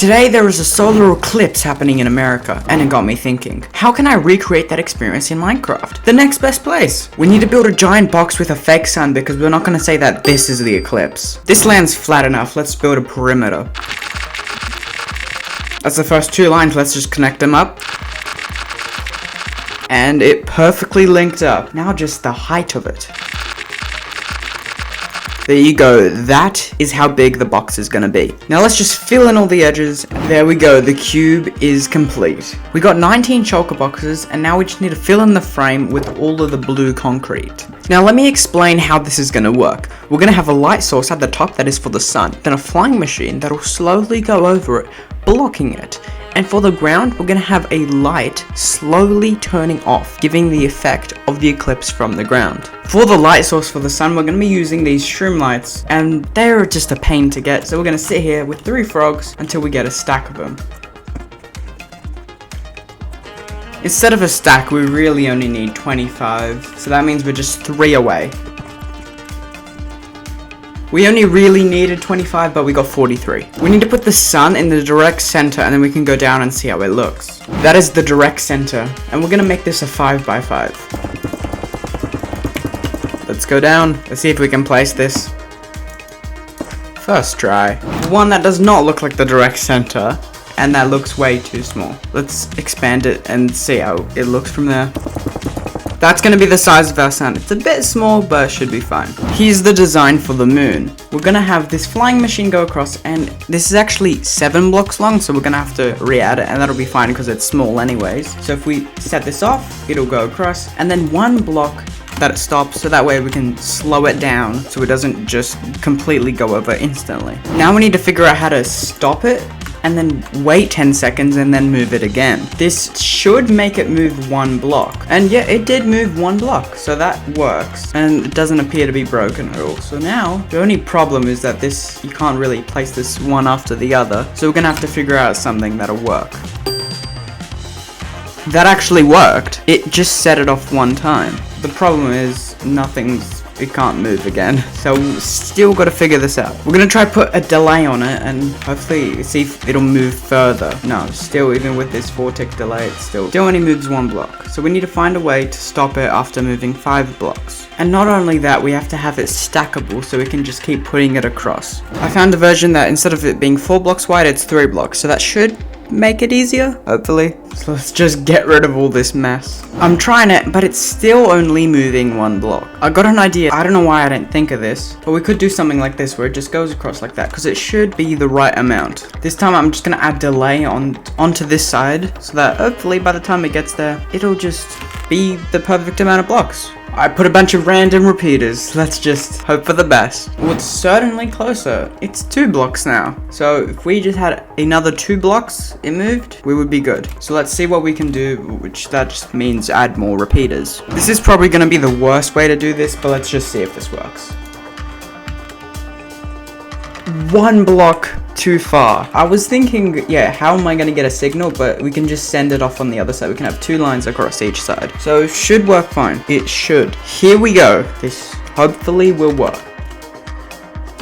Today there is a solar eclipse happening in America, and it got me thinking, how can I recreate that experience in Minecraft? The next best place. We need to build a giant box with a fake sun because we're not going to say that this is the eclipse. This land's flat enough, let's build a perimeter. That's the first two lines, let's just connect them up. And it perfectly linked up. Now just the height of it. There you go, that is how big the box is gonna be. Now let's just fill in all the edges. There we go, the cube is complete. We got 19 shulker boxes, and now we just need to fill in the frame with all of the blue concrete. Now let me explain how this is gonna work. We're gonna have a light source at the top that is for the sun, then a flying machine that will slowly go over it, blocking it. And for the ground, we're going to have a light slowly turning off, giving the effect of the eclipse from the ground. For the light source for the sun, we're going to be using these shroom lights, and they're just a pain to get, so we're going to sit here with 3 frogs until we get a stack of them. Instead of a stack, we really only need 25, so that means we're just 3 away. We only really needed 25, but we got 43. We need to put the sun in the direct center, and then we can go down and see how it looks. That is the direct center, and we're gonna make this a 5x5. Let's go down. Let's see if we can place this. First try. One that does not look like the direct center, and that looks way too small. Let's expand it and see how it looks from there. That's going to be the size of our sun. It's a bit small, but should be fine. Here's the design for the moon. We're going to have this flying machine go across, and this is actually 7 blocks long, so we're going to have to re-add it, and that'll be fine because it's small anyways. So if we set this off, it'll go across, and then 1 block that it stops, so that way we can slow it down so it doesn't just completely go over instantly. Now we need to figure out how to stop it, and then wait 10 seconds and then move it again. This should make it move 1 block. And yeah, it did move 1 block, so that works. And it doesn't appear to be broken at all. So now, the only problem is that this, you can't really place this one after the other. So we're gonna have to figure out something that'll work. That actually worked. It just set it off 1 time. The problem is, it can't move again, so still got to figure this out. We're gonna try put a delay on it and hopefully see if it'll move further. No, still, even with this 4-tick delay, it still only moves 1 block. So we need to find a way to stop it after moving 5 blocks. And not only that, we have to have it stackable so we can just keep putting it across. I found a version that instead of it being 4 blocks wide, it's 3 blocks, so that should make it easier, hopefully. So let's just get rid of all this mess. I'm trying it, but it's still only moving 1 block. I got an idea. I don't know why I didn't think of this, but we could do something like this where it just goes across like that, because it should be the right amount. This time I'm just gonna add delay onto this side, so that hopefully by the time it gets there, it'll just be the perfect amount of blocks. I put a bunch of random repeaters. Let's just hope for the best. Well, it's certainly closer. It's 2 blocks now. So if we just had another 2 blocks it moved, we would be good. So let's see what we can do, which that just means add more repeaters. This is probably going to be the worst way to do this, but let's just see if this works. 1 block too far. I was thinking, yeah, how am I going to get a signal? But we can just send it off on the other side. We can have 2 lines across each side. So it should work fine. It should. Here we go. This hopefully will work.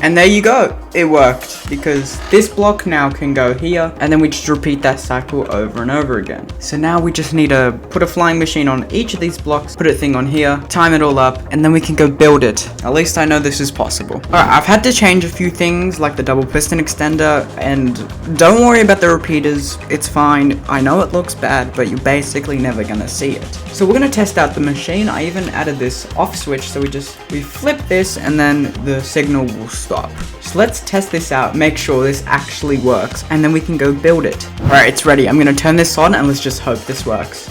And there you go. It worked, because this block now can go here, and then we just repeat that cycle over and over again. So now we just need to put a flying machine on each of these blocks, put a thing on here, time it all up, and then we can go build it. At least I know this is possible. Alright, I've had to change a few things, like the double piston extender, and don't worry about the repeaters, it's fine. I know it looks bad, but you're basically never gonna see it. So we're gonna test out the machine. I even added this off switch, so we flip this, and then the signal will stop. So let's test this out, make sure this actually works, and then we can go build it. Alright, it's ready. I'm gonna turn this on, and let's just hope this works.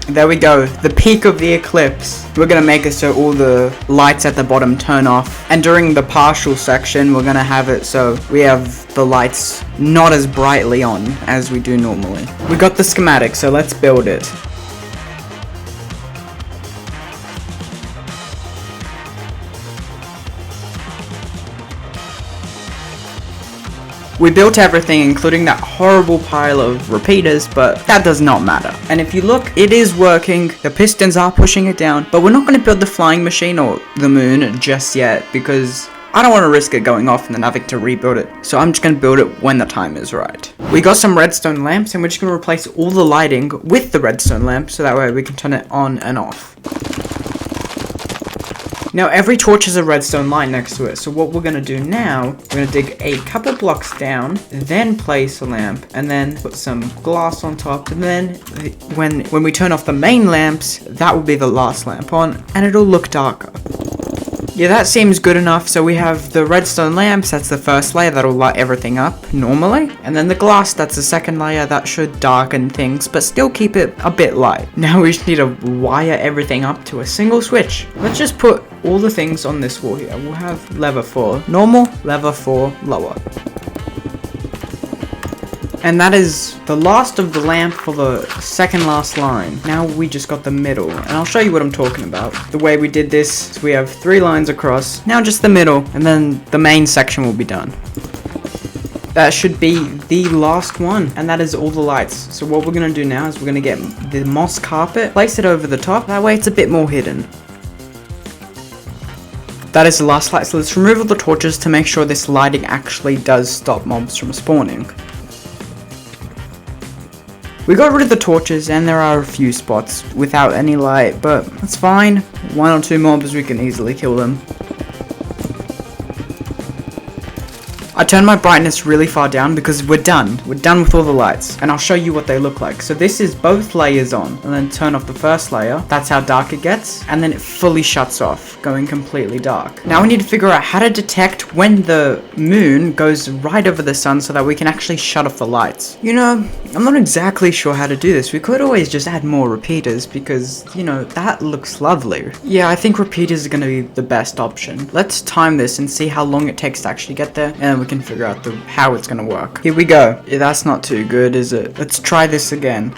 There we go, the peak of the eclipse. We're gonna make it so all the lights at the bottom turn off, and during the partial section we're gonna have it so we have the lights not as brightly on as we do normally. We got the schematic, so let's build it. We built everything, including that horrible pile of repeaters, but that does not matter. And if you look, it is working. The pistons are pushing it down, but we're not going to build the flying machine or the moon just yet, because I don't want to risk it going off and then having to rebuild it. So I'm just going to build it when the time is right. We got some redstone lamps and we're just going to replace all the lighting with the redstone lamp so that way we can turn it on and off. Now every torch has a redstone line next to it, so what we're going to do now, we're going to dig a couple blocks down, then place a lamp, and then put some glass on top, and then when we turn off the main lamps, that will be the last lamp on, and it'll look darker. Yeah, that seems good enough. So we have the redstone lamps, that's the first layer, that'll light everything up normally. And then the glass, that's the second layer, that should darken things, but still keep it a bit light. Now we just need to wire everything up to a single switch. Let's just put all the things on this wall here. We'll have lever 4 normal, lever 4 lower. And that is the last of the lamp for the second last line. Now we just got the middle, and I'll show you what I'm talking about. The way we did this is we have 3 lines across, now just the middle, and then the main section will be done. That should be the last one, and that is all the lights. So what we're gonna do now is we're gonna get the moss carpet, place it over the top, that way it's a bit more hidden. That is the last light, so let's remove all the torches to make sure this lighting actually does stop mobs from spawning. We got rid of the torches and there are a few spots without any light, but that's fine. 1 or 2 mobs, we can easily kill them. I turned my brightness really far down because we're done. We're done with all the lights, and I'll show you what they look like. So this is both layers on, and then turn off the first layer. That's how dark it gets, and then it fully shuts off, going completely dark. Now we need to figure out how to detect when the moon goes right over the sun so that we can actually shut off the lights. You know, I'm not exactly sure how to do this. We could always just add more repeaters because, you know, that looks lovely. Yeah, I think repeaters are going to be the best option. Let's time this and see how long it takes to actually get there, and we can figure out how it's gonna work. Here we go. Yeah, that's not too good, is it? Let's try this again.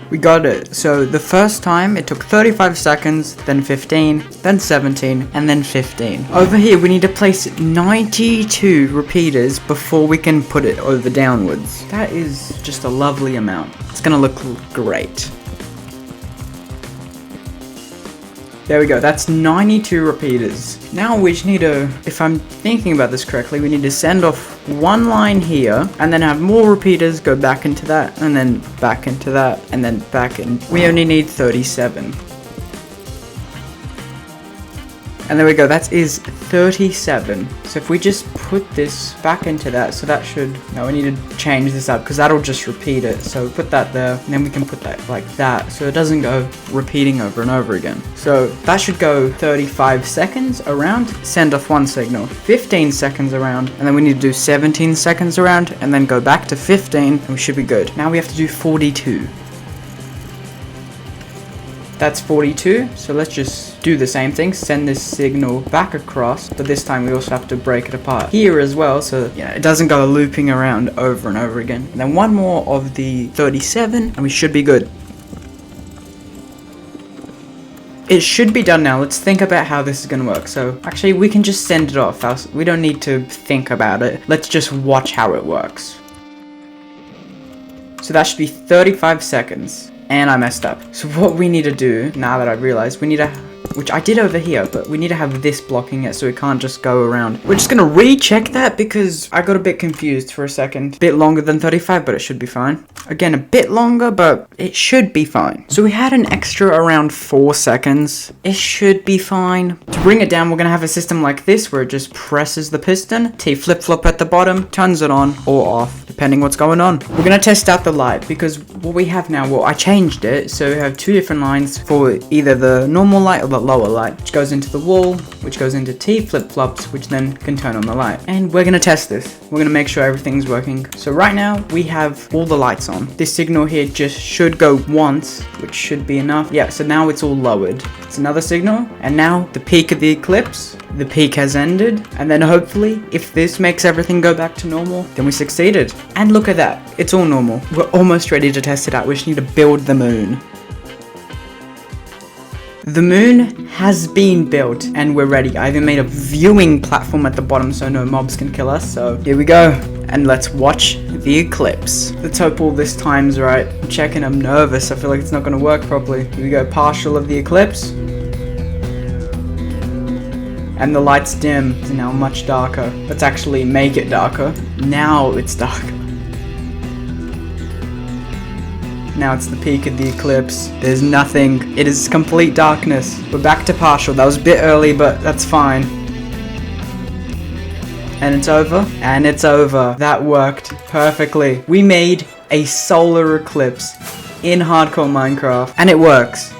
We got it. So the first time it took 35 seconds, then 15, then 17, and then 15. Over here we need to place 92 repeaters before we can put it over downwards. That is just a lovely amount. It's gonna look great. There we go, that's 92 repeaters. Now we just need to, if I'm thinking about this correctly, we need to send off 1 line here, and then have more repeaters go back into that, and then back into that, and then back in. We only need 37. And there we go, that is 37. So if we just put this back into that, so that should, no, we need to change this up because that'll just repeat it. So put that there, and then we can put that like that, so it doesn't go repeating over and over again. So that should go 35 seconds around, send off 1 signal, 15 seconds around, and then we need to do 17 seconds around, and then go back to 15, and we should be good. Now we have to do 42. That's 42, so let's just do the same thing, send this signal back across, but this time we also have to break it apart here as well, so yeah, it doesn't go looping around over and over again. And then 1 more of the 37, and we should be good. It should be done now. Let's think about how this is going to work. So actually we can just send it off. We don't need to think about it. Let's just watch how it works. So that should be 35 seconds. And I messed up. So what we need to do, now that I realized, we need to, which I did over here, but we need to have this blocking it so it can't just go around. We're just gonna recheck that because I got a bit confused for a second. A bit longer than 35, but it should be fine. Again, a bit longer, but it should be fine. So we had an extra around 4 seconds. It should be fine. To bring it down, we're gonna have a system like this where it just presses the piston, T flip-flop at the bottom, turns it on or off, depending what's going on. We're gonna test out the light because what we have now, well, I changed it, so we have 2 different lines for either the normal light or the lower light, which goes into the wall, which goes into T flip-flops, which then can turn on the light. And we're gonna test this. We're gonna make sure everything's working. So right now, we have all the lights on. This signal here just should go once, which should be enough. Yeah, so now it's all lowered. It's another signal, and now the peak of the eclipse, the peak has ended, and then hopefully, if this makes everything go back to normal, then we succeeded. And look at that, it's all normal. We're almost ready to test it out. We just need to build the moon. The moon has been built and we're ready. I even made a viewing platform at the bottom so no mobs can kill us. So here we go. And let's watch the eclipse. Let's hope all this time's right. I'm checking, I'm nervous. I feel like it's not gonna work properly. Here we go, partial of the eclipse. and the light's dim. It's now much darker. Let's actually make it darker. Now it's darker. Now it's the peak of the eclipse. There's nothing. It is complete darkness. We're back to partial. That was a bit early, but that's fine. And it's over. And it's over. That worked perfectly. We made a solar eclipse in hardcore Minecraft. And it works.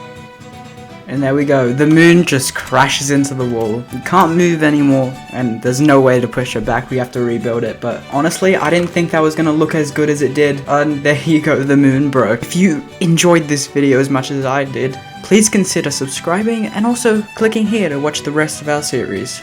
And there we go. The moon just crashes into the wall. We can't move anymore, and there's no way to push it back. We have to rebuild it. But honestly, I didn't think that was gonna look as good as it did. And there you go, the moon broke. If you enjoyed this video as much as I did, please consider subscribing and also clicking here to watch the rest of our series.